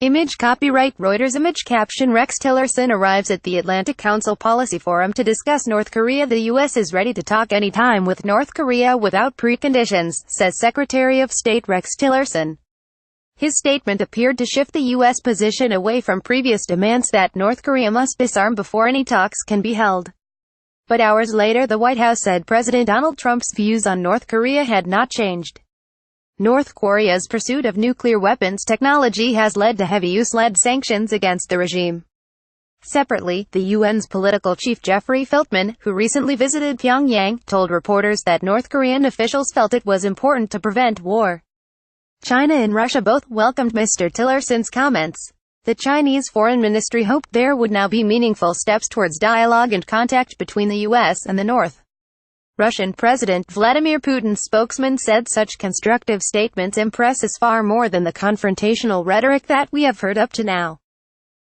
Image copyright Reuters. Image caption Rex Tillerson arrives at the Atlantic Council Policy Forum to discuss North Korea. The U.S. is ready to talk anytime with North Korea without preconditions, says Secretary of State Rex Tillerson. His statement appeared to shift the U.S. position away from previous demands that North Korea must disarm before any talks can be held. But hours later, the White House said President Donald Trump's views on North Korea had not changed. North Korea's pursuit of nuclear weapons technology has led to heavy US-led sanctions against the regime. Separately, the UN's political chief Jeffrey Feltman, who recently visited Pyongyang, told reporters that North Korean officials felt it was important to prevent war. China and Russia both welcomed Mr. Tillerson's comments. The Chinese Foreign Ministry hoped there would now be meaningful steps towards dialogue and contact between the U.S. and the North. Russian President Vladimir Putin's spokesman said such constructive statements impress us far more than the confrontational rhetoric that we have heard up to now.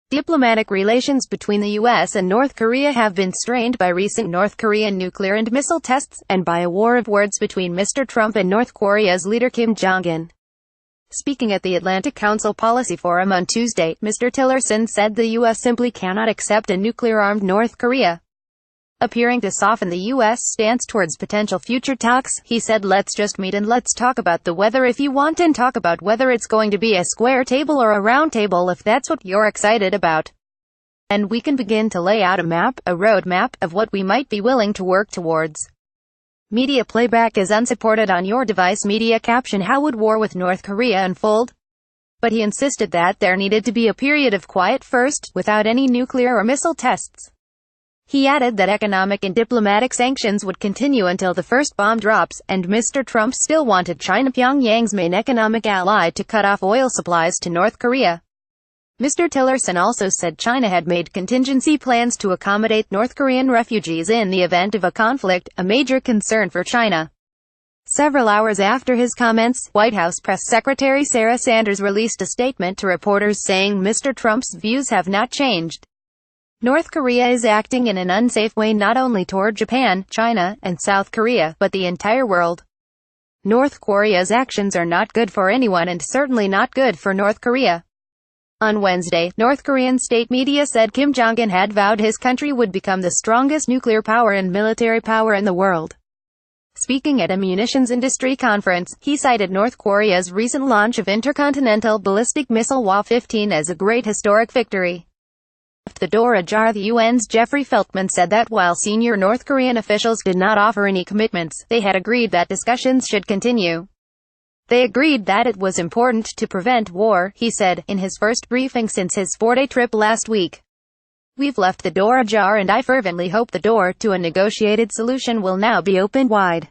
Diplomatic relations between the U.S. and North Korea have been strained by recent North Korean nuclear and missile tests, and by a war of words between Mr. Trump and North Korea's leader Kim Jong-un. Speaking at the Atlantic Council Policy Forum on Tuesday, Mr. Tillerson said the U.S. simply cannot accept a nuclear-armed North Korea. Appearing to soften the U.S. stance towards potential future talks, he said, "Let's just meet and let's talk about the weather if you want, and talk about whether it's going to be a square table or a round table if that's what you're excited about. And we can begin to lay out a map, a roadmap, of what we might be willing to work towards." Media playback is unsupported on your device. Media caption How would war with North Korea unfold? But he insisted that there needed to be a period of quiet first, without any nuclear or missile tests. He added that economic and diplomatic sanctions would continue until the first bomb drops, and Mr. Trump still wanted China, Pyongyang's main economic ally, to cut off oil supplies to North Korea. Mr. Tillerson also said China had made contingency plans to accommodate North Korean refugees in the event of a conflict, a major concern for China. Several hours after his comments, White House Press Secretary Sarah Sanders released a statement to reporters saying Mr. Trump's views have not changed. North Korea is acting in an unsafe way not only toward Japan, China, and South Korea, but the entire world. North Korea's actions are not good for anyone and certainly not good for North Korea. On Wednesday, North Korean state media said Kim Jong-un had vowed his country would become the strongest nuclear power and military power in the world. Speaking at a munitions industry conference, he cited North Korea's recent launch of intercontinental ballistic missile Wa-15 as a great historic victory. Left the door ajar. The UN's Jeffrey Feltman said that while senior North Korean officials did not offer any commitments, they had agreed that discussions should continue. They agreed that it was important to prevent war, he said, in his first briefing since his 4-day trip last week. "We've left the door ajar and I fervently hope the door to a negotiated solution will now be opened wide."